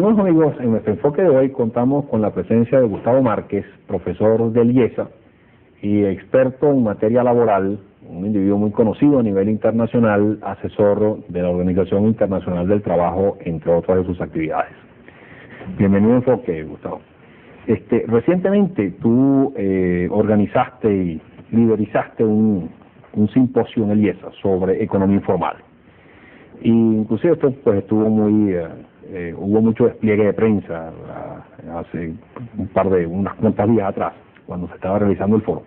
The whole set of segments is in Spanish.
Estimados amigos, en nuestro enfoque de hoy contamos con la presencia de Gustavo Márquez, profesor del IESA y experto en materia laboral, un individuo muy conocido a nivel internacional, asesor de la Organización Internacional del Trabajo, entre otras de sus actividades. Bienvenido a Enfoque, Gustavo. Recientemente tú organizaste y liderizaste un simposio en el IESA sobre economía informal. Y inclusive esto pues estuvo muy... hubo mucho despliegue de prensa hace unas cuantas días atrás, cuando se estaba realizando el foro.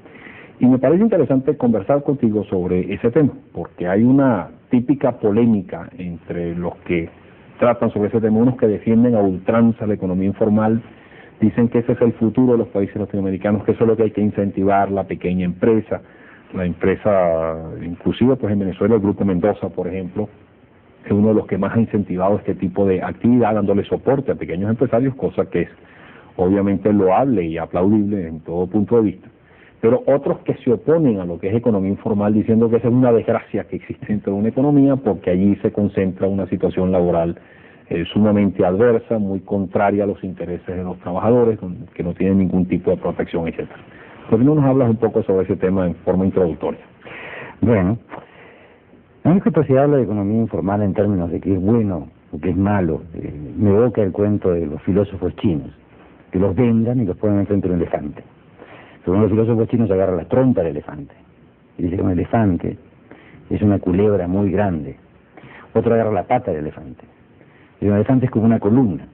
Y me parece interesante conversar contigo sobre ese tema, porque hay una típica polémica entre los que tratan sobre ese tema, unos que defienden a ultranza la economía informal, dicen que ese es el futuro de los países latinoamericanos, que eso es lo que hay que incentivar, la pequeña empresa, la empresa, inclusive pues en Venezuela el Grupo Mendoza, por ejemplo, es uno de los que más ha incentivado este tipo de actividad, dándole soporte a pequeños empresarios, cosa que es obviamente loable y aplaudible en todo punto de vista. Pero otros que se oponen a lo que es economía informal, diciendo que esa es una desgracia que existe dentro de una economía, porque allí se concentra una situación laboral sumamente adversa, muy contraria a los intereses de los trabajadores, que no tienen ningún tipo de protección, etc. ¿Por qué no nos hablas un poco sobre ese tema en forma introductoria? Bueno, no es que se habla de economía informal en términos de que es bueno o que es malo. Me evoca el cuento de los filósofos chinos, que los vendan y los ponen enfrente de un elefante. Según los filósofos chinos agarra la trompa del elefante y dice que un elefante es una culebra muy grande. Otro agarra la pata del elefante y un elefante es como una columna.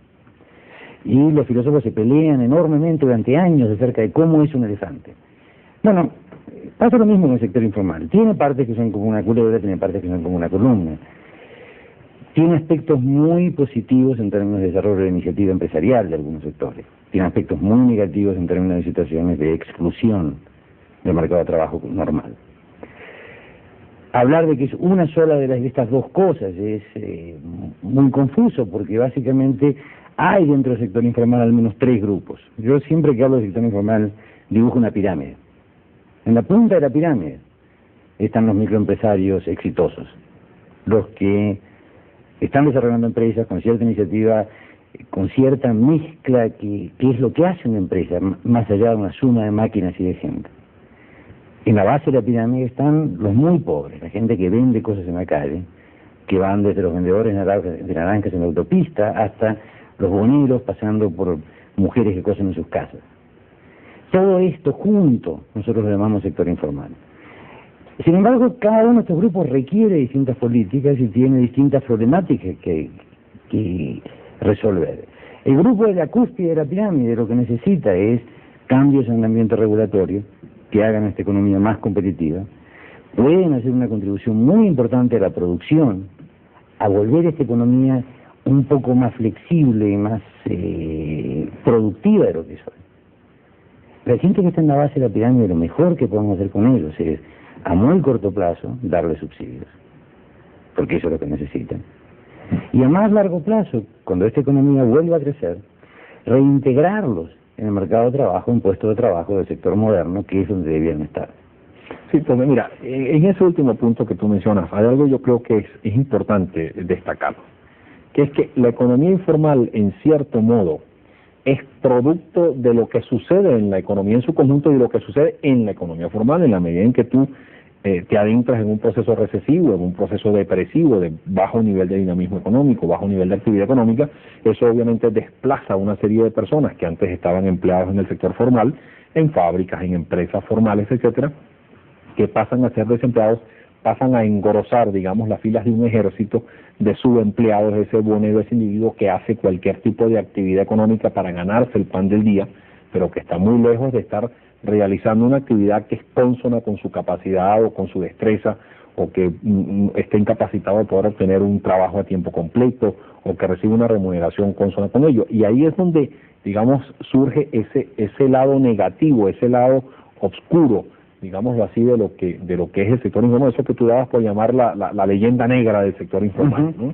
Y los filósofos se pelean enormemente durante años acerca de cómo es un elefante. Bueno, pasa lo mismo en el sector informal. Tiene partes que son como una culebra, tiene partes que son como una columna. Tiene aspectos muy positivos en términos de desarrollo de iniciativa empresarial de algunos sectores. Tiene aspectos muy negativos en términos de situaciones de exclusión del mercado de trabajo normal. Hablar de que es una sola de estas dos cosas es muy confuso, porque básicamente hay dentro del sector informal al menos tres grupos. Yo siempre que hablo del sector informal dibujo una pirámide. En la punta de la pirámide están los microempresarios exitosos, los que están desarrollando empresas con cierta iniciativa, con cierta mezcla que es lo que hace una empresa, más allá de una suma de máquinas y de gente. En la base de la pirámide están los muy pobres, la gente que vende cosas en la calle, que van desde los vendedores de naranjas en la autopista hasta los boneros, pasando por mujeres que cosen en sus casas. Todo esto junto nosotros lo llamamos sector informal. Sin embargo, cada uno de estos grupos requiere distintas políticas y tiene distintas problemáticas que resolver. El grupo de la cúspide de la pirámide lo que necesita es cambios en el ambiente regulatorio que hagan esta economía más competitiva. Pueden hacer una contribución muy importante a la producción, a volver esta economía un poco más flexible y más productiva de lo que es hoy. La gente que está en la base de la pirámide, lo mejor que podemos hacer con ellos es, a muy corto plazo, darles subsidios, porque eso es lo que necesitan. Y a más largo plazo, cuando esta economía vuelva a crecer, reintegrarlos en el mercado de trabajo, en puestos de trabajo del sector moderno, que es donde debían estar. Sí, pues mira, en ese último punto que tú mencionas, hay algo yo creo que es importante destacarlo, que es que la economía informal, en cierto modo, es producto de lo que sucede en la economía en su conjunto y de lo que sucede en la economía formal, en la medida en que tú te adentras en un proceso recesivo, en un proceso depresivo, de bajo nivel de dinamismo económico, bajo nivel de actividad económica. Eso obviamente desplaza a una serie de personas que antes estaban empleadas en el sector formal, en fábricas, en empresas formales, etcétera, que pasan a ser desempleados, pasan a engrosar, digamos, las filas de un ejército de subempleados, ese bonero, ese individuo que hace cualquier tipo de actividad económica para ganarse el pan del día, pero que está muy lejos de estar realizando una actividad que es consona con su capacidad o con su destreza, o que esté incapacitado de poder obtener un trabajo a tiempo completo, o que reciba una remuneración consona con ello. Y ahí es donde, digamos, surge ese lado negativo, ese lado oscuro, digámoslo así, de lo que es el sector informal, eso que tú dabas por llamar la leyenda negra del sector informal, ¿no?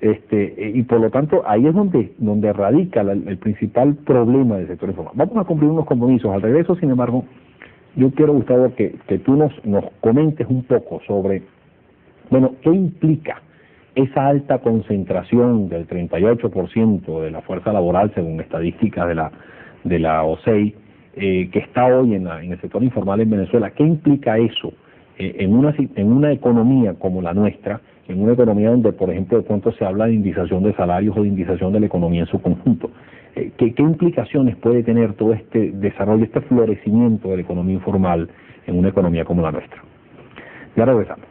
Y por lo tanto ahí es donde radica el principal problema del sector informal. Vamos a cumplir unos compromisos. Al regreso, sin embargo, yo quiero, Gustavo, que tú nos comentes un poco sobre, bueno, qué implica esa alta concentración del 38% de la fuerza laboral, según estadísticas de la OCDE, que está hoy en el sector informal en Venezuela, ¿qué implica eso en una economía como la nuestra, en una economía donde, por ejemplo, de pronto se habla de indización de salarios o de indización de la economía en su conjunto? ¿Qué implicaciones puede tener todo este desarrollo, este florecimiento de la economía informal en una economía como la nuestra? Ya regresamos.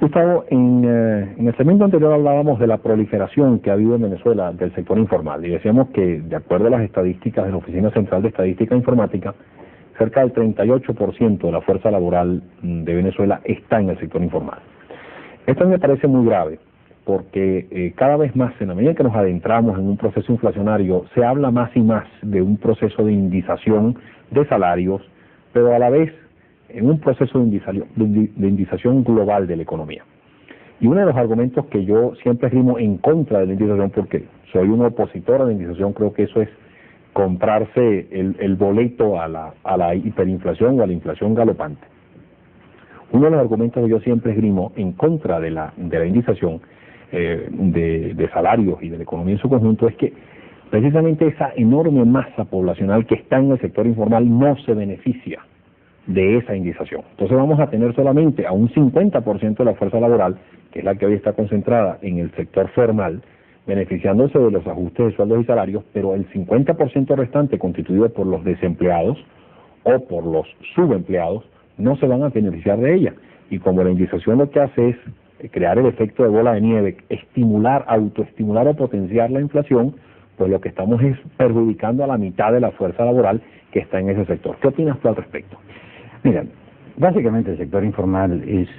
Gustavo, en el segmento anterior hablábamos de la proliferación que ha habido en Venezuela del sector informal y decíamos que, de acuerdo a las estadísticas de la Oficina Central de Estadística Informática, cerca del 38% de la fuerza laboral de Venezuela está en el sector informal. Esto me parece muy grave porque cada vez más, en la medida que nos adentramos en un proceso inflacionario, se habla más y más de un proceso de indización de salarios, pero a la vez en un proceso de indización global de la economía. Y uno de los argumentos que yo siempre esgrimo en contra de la indización, porque soy un opositor a la indización, creo que eso es comprarse el boleto a la hiperinflación o a la inflación galopante. Uno de los argumentos que yo siempre esgrimo en contra de la indización de salarios y de la economía en su conjunto es que precisamente esa enorme masa poblacional que está en el sector informal no se beneficia de esa indización. Entonces vamos a tener solamente a un 50% de la fuerza laboral, que es la que hoy está concentrada en el sector formal, beneficiándose de los ajustes de sueldos y salarios, pero el 50% restante, constituido por los desempleados o por los subempleados, no se van a beneficiar de ella. Y como la indización lo que hace es crear el efecto de bola de nieve, autoestimular o potenciar la inflación, pues lo que estamos es perjudicando a la mitad de la fuerza laboral que está en ese sector. ¿Qué opinas tú al respecto? Mira, básicamente el sector informal es,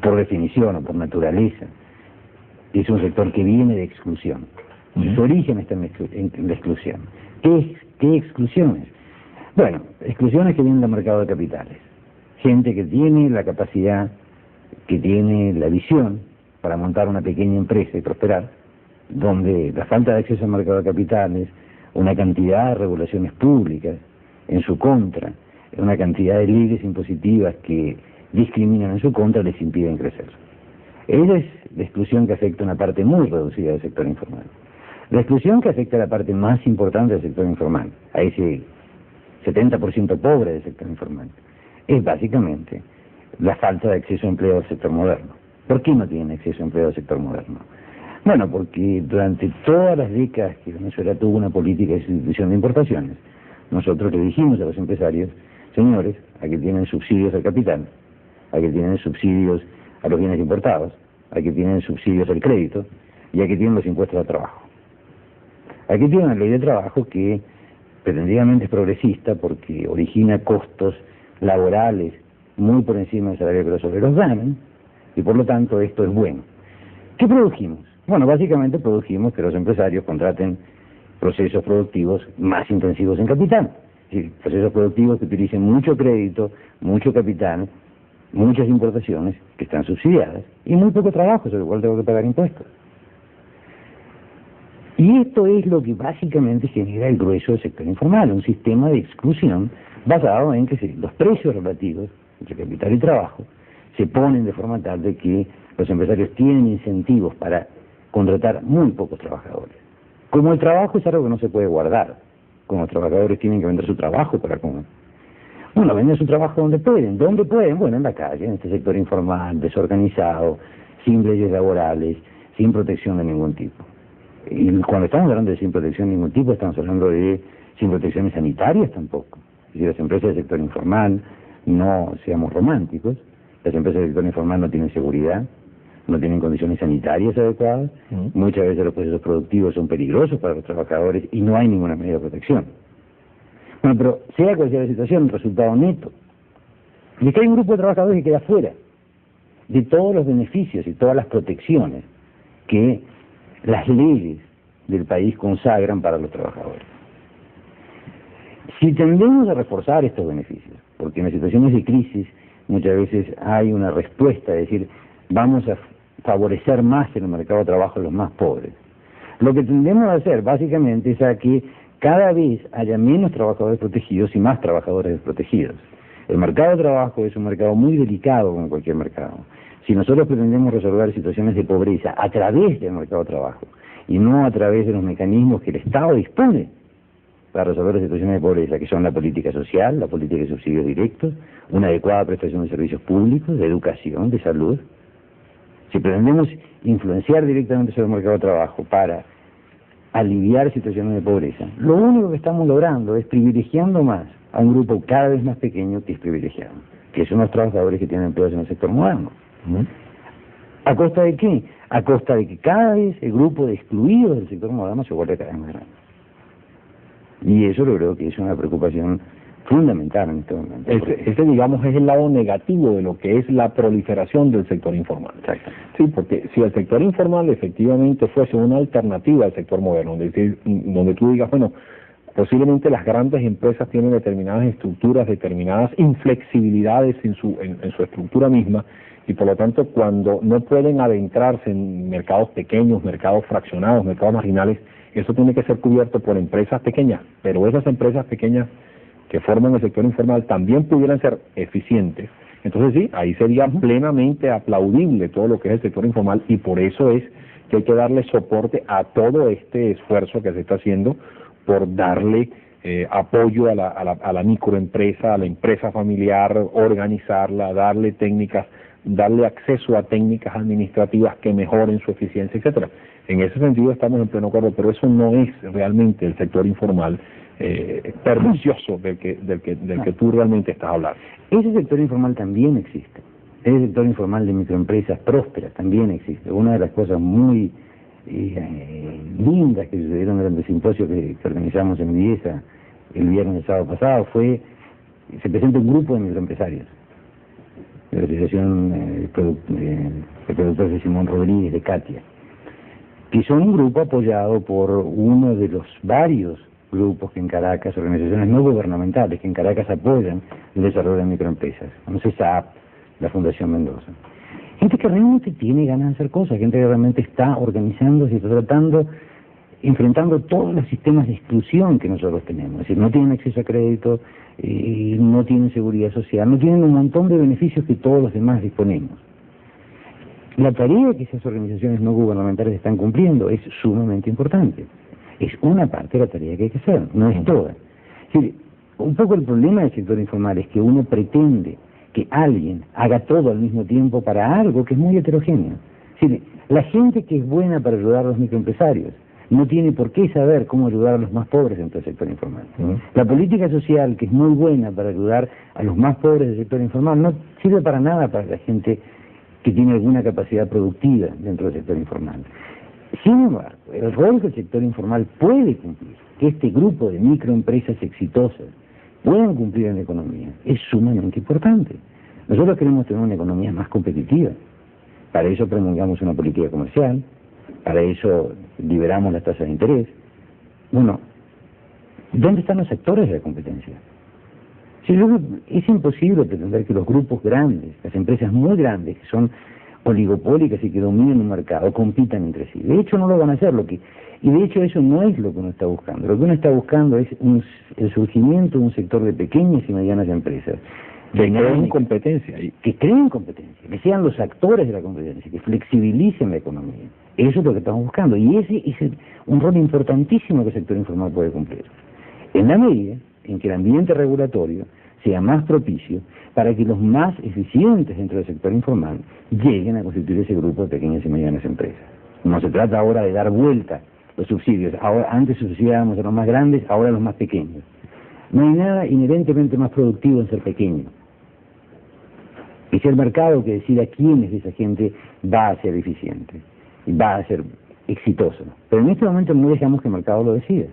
por definición o por naturaleza, es un sector que viene de exclusión. Su origen está en la exclusión. ¿Qué exclusiones? Bueno, exclusiones que vienen del mercado de capitales. Gente que tiene la capacidad, que tiene la visión para montar una pequeña empresa y prosperar, donde la falta de acceso al mercado de capitales, una cantidad de regulaciones públicas en su contra, una cantidad de leyes impositivas que discriminan en su contra, les impiden crecer. Esa es la exclusión que afecta a una parte muy reducida del sector informal. La exclusión que afecta a la parte más importante del sector informal, a ese 70% pobre del sector informal, es básicamente la falta de acceso a empleo del sector moderno. ¿Por qué no tienen acceso a empleo del sector moderno? Bueno, porque durante todas las décadas que Venezuela tuvo una política de sustitución de importaciones, nosotros le dijimos a los empresarios: señores, aquí tienen subsidios al capital, aquí tienen subsidios a los bienes importados, aquí tienen subsidios al crédito y aquí tienen los impuestos al trabajo. Aquí tienen una ley de trabajo que pretendidamente es progresista porque origina costos laborales muy por encima del salario que los obreros ganan y por lo tanto esto es bueno. ¿Qué produjimos? Bueno, básicamente produjimos que los empresarios contraten procesos productivos más intensivos en capital. Es decir, procesos productivos que utilicen mucho crédito, mucho capital, muchas importaciones que están subsidiadas y muy poco trabajo, sobre el cual tengo que pagar impuestos. Y esto es lo que básicamente genera el grueso del sector informal, un sistema de exclusión basado en que los precios relativos entre capital y trabajo se ponen de forma tal de que los empresarios tienen incentivos para contratar muy pocos trabajadores. Como el trabajo es algo que no se puede guardar, como los trabajadores tienen que vender su trabajo para comer. Bueno, venden su trabajo donde pueden. ¿Dónde pueden? Bueno, en la calle, en este sector informal, desorganizado, sin leyes laborales, sin protección de ningún tipo. Y cuando estamos hablando de sin protección de ningún tipo, estamos hablando de sin protecciones sanitarias tampoco. Es decir, las empresas del sector informal, no seamos románticos, las empresas del sector informal no tienen seguridad, no tienen condiciones sanitarias adecuadas, muchas veces los procesos productivos son peligrosos para los trabajadores y no hay ninguna medida de protección. Bueno, pero sea cual sea la situación, el resultado neto Y es que hay un grupo de trabajadores que queda fuera de todos los beneficios y todas las protecciones que las leyes del país consagran para los trabajadores. Si tendemos a reforzar estos beneficios, porque en las situaciones de crisis muchas veces hay una respuesta, es decir, vamos a favorecer más en el mercado de trabajo a los más pobres. Lo que tendemos a hacer básicamente es a que cada vez haya menos trabajadores protegidos y más trabajadores desprotegidos. El mercado de trabajo es un mercado muy delicado como cualquier mercado. Si nosotros pretendemos resolver situaciones de pobreza a través del mercado de trabajo y no a través de los mecanismos que el Estado dispone para resolver las situaciones de pobreza, que son la política social, la política de subsidios directos, una adecuada prestación de servicios públicos, de educación, de salud. Si pretendemos influenciar directamente sobre el mercado de trabajo para aliviar situaciones de pobreza, lo único que estamos logrando es privilegiando más a un grupo cada vez más pequeño que es privilegiado, que son los trabajadores que tienen empleos en el sector moderno. ¿A costa de qué? A costa de que cada vez el grupo de excluidos del sector moderno se vuelve cada vez más grande. Y eso yo creo que es una preocupación fundamental en este momento. Ese, digamos, es el lado negativo de lo que es la proliferación del sector informal. Exacto. Sí, porque si el sector informal efectivamente fuese una alternativa al sector moderno, donde tú digas, bueno, posiblemente las grandes empresas tienen determinadas estructuras, determinadas inflexibilidades en su estructura misma, y por lo tanto cuando no pueden adentrarse en mercados pequeños, mercados fraccionados, mercados marginales, eso tiene que ser cubierto por empresas pequeñas, pero esas empresas pequeñas que forman el sector informal también pudieran ser eficientes. Entonces sí, ahí sería plenamente aplaudible todo lo que es el sector informal, y por eso es que hay que darle soporte a todo este esfuerzo que se está haciendo por darle apoyo a la microempresa, a la empresa familiar, organizarla, darle técnicas, darle acceso a técnicas administrativas que mejoren su eficiencia, etcétera. En ese sentido estamos en pleno acuerdo, pero eso no es realmente el sector informal pernicioso del que tú realmente estás hablando. Ese sector informal también existe. Ese sector informal de microempresas prósperas también existe. Una de las cosas muy lindas que sucedieron durante el simposio que organizamos en Viesa el viernes del sábado pasado se presenta un grupo de microempresarios de la Asociación de Productores de Simón Rodríguez, de Katia, que son un grupo apoyado por uno de los varios grupos que en Caracas, organizaciones no gubernamentales, que en Caracas apoyan el desarrollo de microempresas, como CESAP, la Fundación Mendoza. Gente que realmente tiene ganas de hacer cosas, gente que realmente está organizándose y está tratando, enfrentando todos los sistemas de exclusión que nosotros tenemos. Es decir, no tienen acceso a crédito, no tienen seguridad social, no tienen un montón de beneficios que todos los demás disponemos. La tarea que esas organizaciones no gubernamentales están cumpliendo es sumamente importante. Es una parte de la tarea que hay que hacer, no es toda. Es decir, un poco el problema del sector informal es que uno pretende que alguien haga todo al mismo tiempo para algo que es muy heterogéneo. Es decir, la gente que es buena para ayudar a los microempresarios no tiene por qué saber cómo ayudar a los más pobres dentro del sector informal. La política social, que es muy buena para ayudar a los más pobres del sector informal, no sirve para nada para la gente que tiene alguna capacidad productiva dentro del sector informal. Sin embargo, el rol que el sector informal puede cumplir, que este grupo de microempresas exitosas puedan cumplir en la economía, es sumamente importante. Nosotros queremos tener una economía más competitiva. Para eso promulgamos una política comercial, para eso liberamos las tasas de interés. Bueno, ¿dónde están los sectores de la competencia? Si es imposible pretender que los grupos grandes, las empresas muy grandes, que son oligopólicas y que dominan un mercado, compitan entre sí. De hecho no lo van a hacer, y de hecho eso no es lo que uno está buscando. Lo que uno está buscando es el surgimiento de un sector de pequeñas y medianas empresas que creen competencia, que creen competencia, que sean los actores de la competencia, que flexibilicen la economía. Eso es lo que estamos buscando, y ese es un rol importantísimo que el sector informal puede cumplir, en la medida en que el ambiente regulatorio sea más propicio para que los más eficientes dentro del sector informal lleguen a constituir ese grupo de pequeñas y medianas empresas. No se trata ahora de dar vuelta los subsidios. Ahora, antes subsidiábamos a los más grandes, ahora a los más pequeños. No hay nada inherentemente más productivo en ser pequeño. Es el mercado que decida quiénes de esa gente va a ser eficiente y va a ser exitoso. Pero en este momento no dejamos que el mercado lo decida.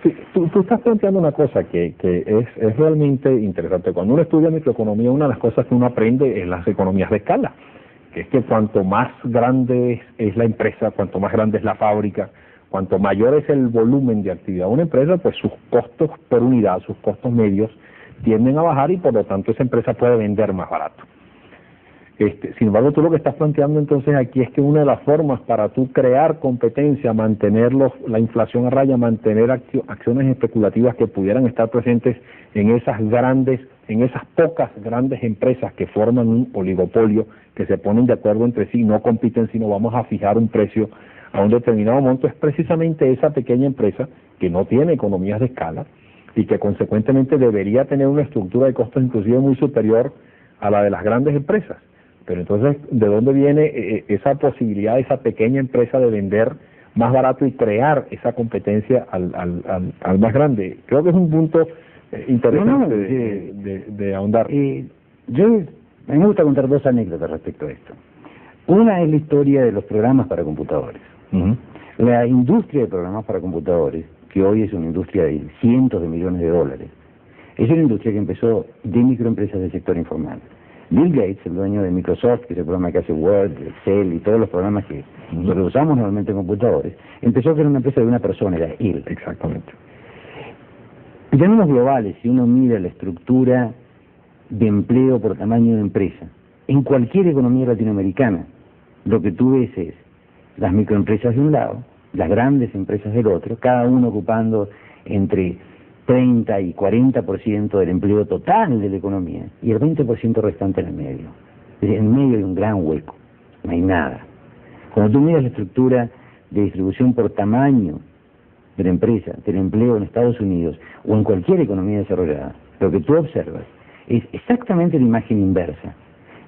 Sí, tú estás planteando una cosa que es realmente interesante. Cuando uno estudia microeconomía, una de las cosas que uno aprende es las economías de escala, que es que cuanto más grande es la empresa, cuanto más grande es la fábrica, cuanto mayor es el volumen de actividad de una empresa, pues sus costos por unidad, sus costos medios, tienden a bajar y por lo tanto esa empresa puede vender más barato. Sin embargo, tú lo que estás planteando entonces aquí es que una de las formas para tú crear competencia, mantener la inflación a raya, mantener acciones especulativas que pudieran estar presentes en esas pocas grandes empresas que forman un oligopolio, que se ponen de acuerdo entre sí, no compiten, sino vamos a fijar un precio a un determinado monto, es precisamente esa pequeña empresa que no tiene economías de escala y que consecuentemente debería tener una estructura de costos inclusive muy superior a la de las grandes empresas. Pero entonces, ¿de dónde viene esa posibilidad de esa pequeña empresa de vender más barato y crear esa competencia al más grande? Creo que es un punto interesante de ahondar. A mí me gusta contar dos anécdotas respecto a esto. Una es la historia de los programas para computadores. La industria de programas para computadores, que hoy es una industria de cientos de millones de dólares, es una industria que empezó de microempresas del sector informal. Bill Gates, el dueño de Microsoft, que es el programa que hace Word, Excel y todos los programas que nosotros usamos normalmente en computadores, empezó a ser una empresa de una persona, era él. Exactamente. En términos globales, si uno mira la estructura de empleo por tamaño de empresa, en cualquier economía latinoamericana, lo que tú ves es las microempresas de un lado, las grandes empresas del otro, cada uno ocupando entre 30 y 40% del empleo total de la economía y el 20% restante en el medio. Es decir, en medio hay un gran hueco, no hay nada. Cuando tú miras la estructura de distribución por tamaño de la empresa, del empleo en Estados Unidos o en cualquier economía desarrollada, lo que tú observas es exactamente la imagen inversa.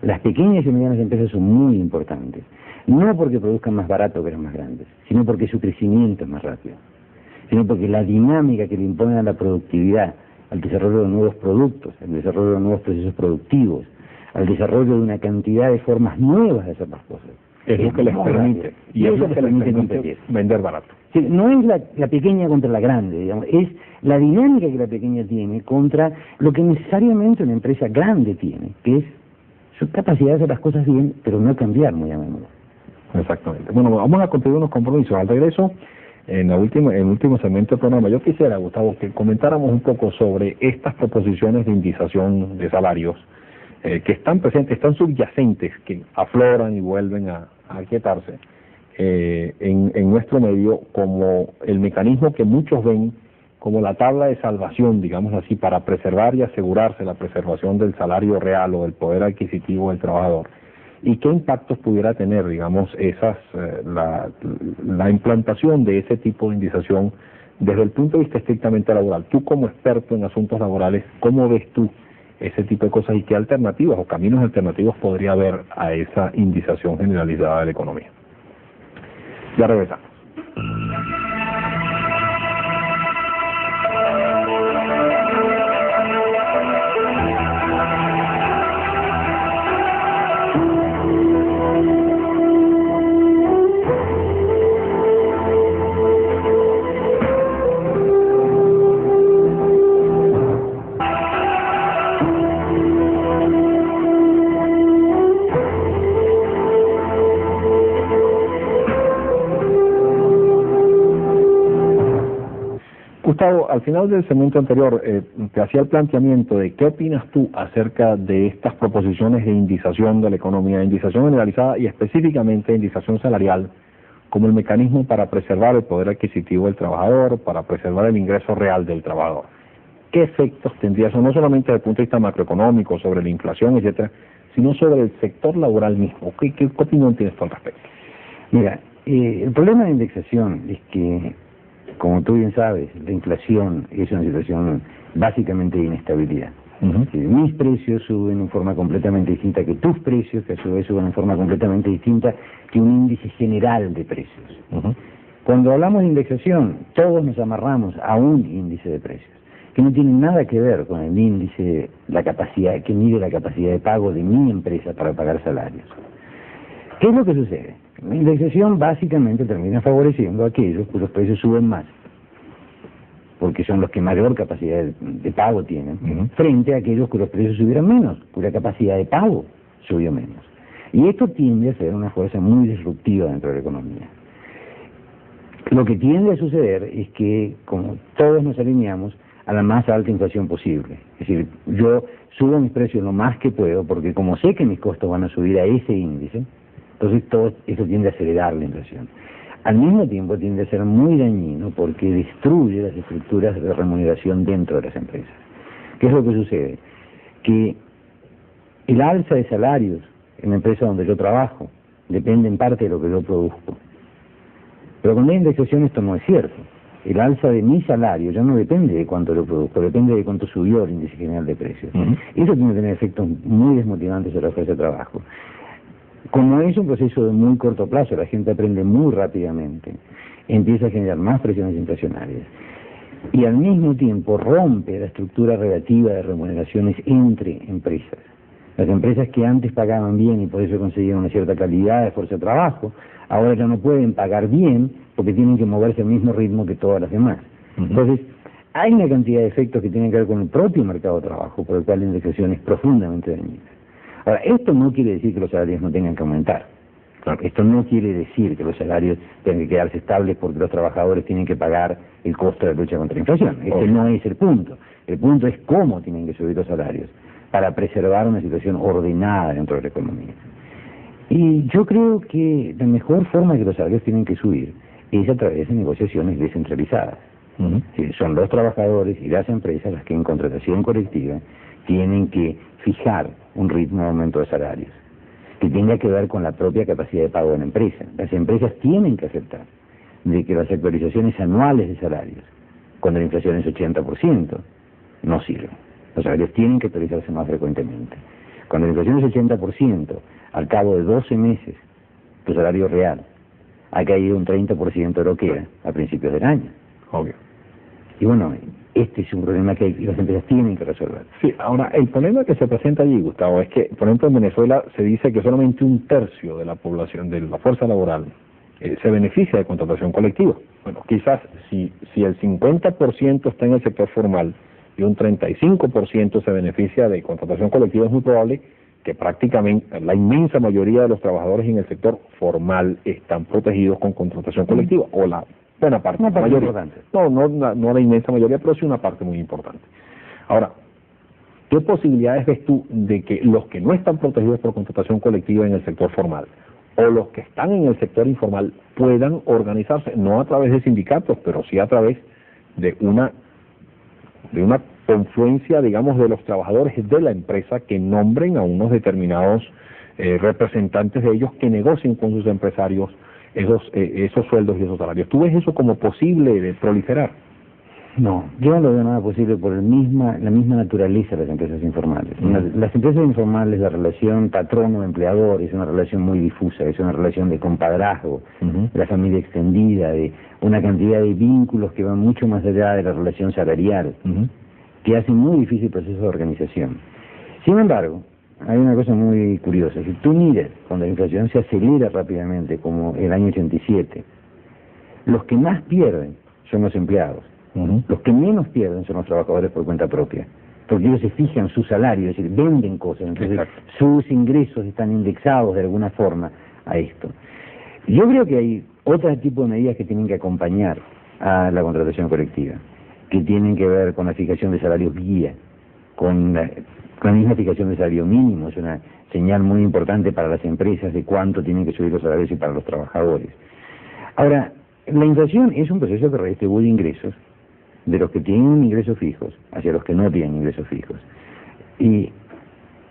Las pequeñas y medianas empresas son muy importantes, no porque produzcan más barato que las más grandes, sino porque su crecimiento es más rápido, sino porque la dinámica que le imponen a la productividad, al desarrollo de nuevos productos, al desarrollo de nuevos procesos productivos, al desarrollo de una cantidad de formas nuevas de hacer las cosas, es lo que les permite, y es lo que les permite competir, vender barato. Sí, no es la pequeña contra la grande, digamos, es la dinámica que la pequeña tiene contra lo que necesariamente una empresa grande tiene, que es su capacidad de hacer las cosas bien, pero no cambiar muy a menudo. Exactamente. Bueno, vamos a cumplir unos compromisos. Al regreso, en el último segmento del programa, yo quisiera, Gustavo, que comentáramos un poco sobre estas proposiciones de indización de salarios que están presentes, están subyacentes, que afloran y vuelven a aquietarse en nuestro medio como el mecanismo que muchos ven como la tabla de salvación, digamos así, para preservar y asegurarse la preservación del salario real o del poder adquisitivo del trabajador. ¿Y qué impactos pudiera tener, digamos, la implantación de ese tipo de indización desde el punto de vista estrictamente laboral? Tú como experto en asuntos laborales, ¿cómo ves tú ese tipo de cosas y qué alternativas o caminos alternativos podría haber a esa indización generalizada de la economía? Ya regresamos. Gustavo, al final del segmento anterior te hacía el planteamiento de qué opinas tú acerca de estas proposiciones de indización de la economía, indización generalizada y específicamente indización salarial como el mecanismo para preservar el poder adquisitivo del trabajador, para preservar el ingreso real del trabajador. ¿Qué efectos tendría eso, no solamente desde el punto de vista macroeconómico, sobre la inflación, etcétera, sino sobre el sector laboral mismo? ¿Qué opinión tienes tú al respecto? Mira, el problema de indexación es que, como tú bien sabes, la inflación es una situación básicamente de inestabilidad. Mis precios suben en forma completamente distinta que tus precios, que a su vez suben en forma completamente distinta que un índice general de precios. Cuando hablamos de indexación, todos nos amarramos a un índice de precios, que no tiene nada que ver con el índice, la capacidad, que mide la capacidad de pago de mi empresa para pagar salarios. ¿Qué es lo que sucede? La indexación básicamente termina favoreciendo a aquellos cuyos precios suben más. porque son los que mayor capacidad de pago tienen, frente a aquellos cuyos precios subieron menos, cuya capacidad de pago subió menos. Y esto tiende a ser una fuerza muy disruptiva dentro de la economía. Lo que tiende a suceder es que, como todos nos alineamos a la más alta inflación posible, es decir, yo subo mis precios lo más que puedo, porque como sé que mis costos van a subir a ese índice, entonces todo eso tiende a acelerar la inflación. Al mismo tiempo tiende a ser muy dañino porque destruye las estructuras de remuneración dentro de las empresas. ¿Qué es lo que sucede? Que el alza de salarios en la empresa donde yo trabajo depende en parte de lo que yo produzco. Pero con la indexación esto no es cierto. El alza de mi salario ya no depende de cuánto lo produzco, depende de cuánto subió el índice general de precios. Eso tiene que tener efectos muy desmotivantes sobre la fuerza de trabajo. Como es un proceso de muy corto plazo, la gente aprende muy rápidamente, empieza a generar más presiones inflacionarias y al mismo tiempo rompe la estructura relativa de remuneraciones entre empresas. Las empresas que antes pagaban bien y por eso conseguían una cierta calidad de fuerza de trabajo, ahora ya no pueden pagar bien porque tienen que moverse al mismo ritmo que todas las demás. Entonces, hay una cantidad de efectos que tienen que ver con el propio mercado de trabajo, por el cual la indexación es profundamente dañina. Ahora, esto no quiere decir que los salarios no tengan que aumentar. Claro, esto no quiere decir que los salarios tengan que quedarse estables porque los trabajadores tienen que pagar el costo de la lucha contra la inflación. Este no es el punto. El punto es cómo tienen que subir los salarios para preservar una situación ordenada dentro de la economía. Y yo creo que la mejor forma que los salarios tienen que subir es a través de negociaciones descentralizadas. Son los trabajadores y las empresas las que en contratación colectiva tienen que fijar un ritmo de aumento de salarios que tenga que ver con la propia capacidad de pago de la empresa. Las empresas tienen que aceptar de que las actualizaciones anuales de salarios, cuando la inflación es 80%, no sirven. Los salarios tienen que actualizarse más frecuentemente. Cuando la inflación es 80%, al cabo de 12 meses, tu salario real ha caído un 30% de lo que era a principios del año. Obvio. Y bueno, este es un problema que las empresas tienen que resolver. Sí, ahora, el problema que se presenta allí, Gustavo, es que, por ejemplo, en Venezuela se dice que solamente 1/3 de la población, de la fuerza laboral, se beneficia de contratación colectiva. Bueno, quizás si el 50% está en el sector formal y un 35% se beneficia de contratación colectiva, es muy probable que prácticamente la inmensa mayoría de los trabajadores en el sector formal están protegidos con contratación colectiva, o la buena parte, una parte mayoría. importante. No la inmensa mayoría, pero sí una parte muy importante. Ahora, ¿qué posibilidades ves tú de que los que no están protegidos por contratación colectiva en el sector formal o los que están en el sector informal puedan organizarse, no a través de sindicatos, pero sí a través de una confluencia, digamos, de los trabajadores de la empresa que nombren a unos determinados representantes de ellos que negocien con sus empresarios esos sueldos y esos salarios? ¿Tú ves eso como posible de proliferar? No, yo no lo veo nada posible por la misma naturaleza de las empresas informales. Las empresas informales, la relación patrono-empleador es una relación muy difusa, es una relación de compadrazgo, de la familia extendida, de una cantidad de vínculos que van mucho más allá de la relación salarial, que hacen muy difícil el proceso de organización. Sin embargo, hay una cosa muy curiosa. Si tú miras cuando la inflación se acelera rápidamente, como el año 87, los que más pierden son los empleados. Los que menos pierden son los trabajadores por cuenta propia, porque ellos se fijan su salario, es decir, venden cosas, entonces sus ingresos están indexados de alguna forma a esto. Yo creo que hay otro tipo de medidas que tienen que acompañar a la contratación colectiva, que tienen que ver con la fijación de salarios guía, con la misma fijación de salario mínimo, es una señal muy importante para las empresas de cuánto tienen que subir los salarios y para los trabajadores. Ahora, la inflación es un proceso que redistribuye ingresos de los que tienen ingresos fijos hacia los que no tienen ingresos fijos. Y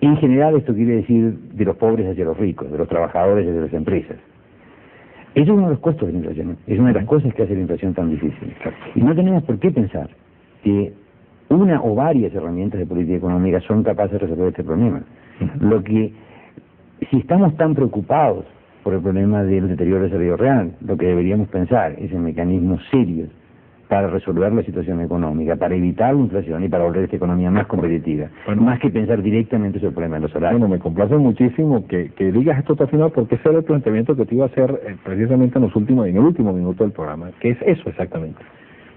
en general esto quiere decir de los pobres hacia los ricos, de los trabajadores hacia las empresas. Eso es uno de los costos de la inflación, es una de las cosas que hace la inflación tan difícil. Y no tenemos por qué pensar que una o varias herramientas de política económica son capaces de resolver este problema. Lo que, si estamos tan preocupados por el problema del deterioro del salario real, lo que deberíamos pensar es en mecanismos serios para resolver la situación económica, para evitar la inflación y para volver esta economía más competitiva, más que pensar directamente sobre el problema de los salarios. Bueno, me complace muchísimo que digas esto al final, porque ese era el planteamiento que te iba a hacer precisamente en el último minuto del programa, que es eso exactamente.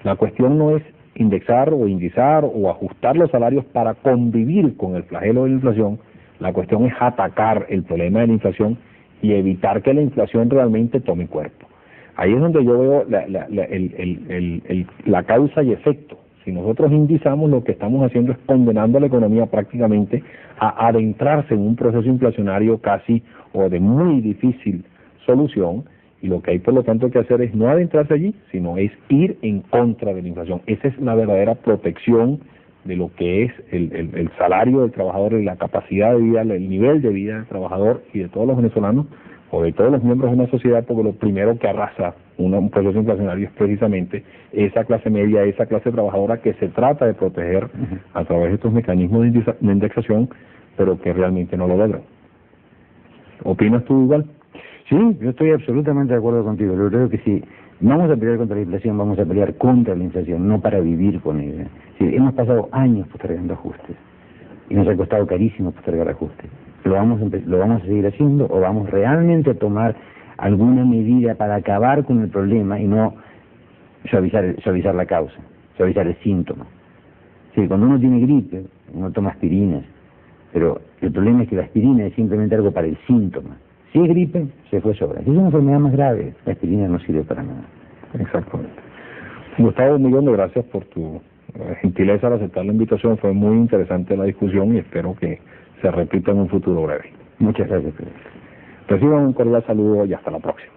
La cuestión no es indexar o indizar o ajustar los salarios para convivir con el flagelo de la inflación. La cuestión es atacar el problema de la inflación y evitar que la inflación realmente tome cuerpo. Ahí es donde yo veo la causa y efecto. Si nosotros indizamos, lo que estamos haciendo es condenando a la economía prácticamente a adentrarse en un proceso inflacionario casi o de muy difícil solución, y lo que hay por lo tanto que hacer es no adentrarse allí, sino es ir en contra de la inflación. Esa es la verdadera protección de lo que es el salario del trabajador y la capacidad de vida, el nivel de vida del trabajador y de todos los venezolanos o de todos los miembros de una sociedad, porque lo primero que arrasa un proceso inflacionario es precisamente esa clase media, esa clase trabajadora que se trata de proteger a través de estos mecanismos de indexación, pero que realmente no lo logran. ¿Opinas tú igual? Sí, yo estoy absolutamente de acuerdo contigo. Yo creo que si vamos a pelear contra la inflación, vamos a pelear contra la inflación, no para vivir con ella. Sí, hemos pasado años postergando ajustes y nos ha costado carísimo postergar ajustes. ¿Lo vamos a seguir haciendo o vamos realmente a tomar alguna medida para acabar con el problema y no suavizar la causa, suavizar el síntoma? Sí, cuando uno tiene gripe, uno toma aspirinas, pero el problema es que la aspirina es simplemente algo para el síntoma. Si es gripe, se fue sobra. Si es una enfermedad más grave, la aspirina no sirve para nada. Exactamente. Gustavo, un millón de gracias por tu gentileza al aceptar la invitación. Fue muy interesante la discusión y espero que se repita en un futuro breve. Muchas gracias. Reciban un cordial saludo y hasta la próxima.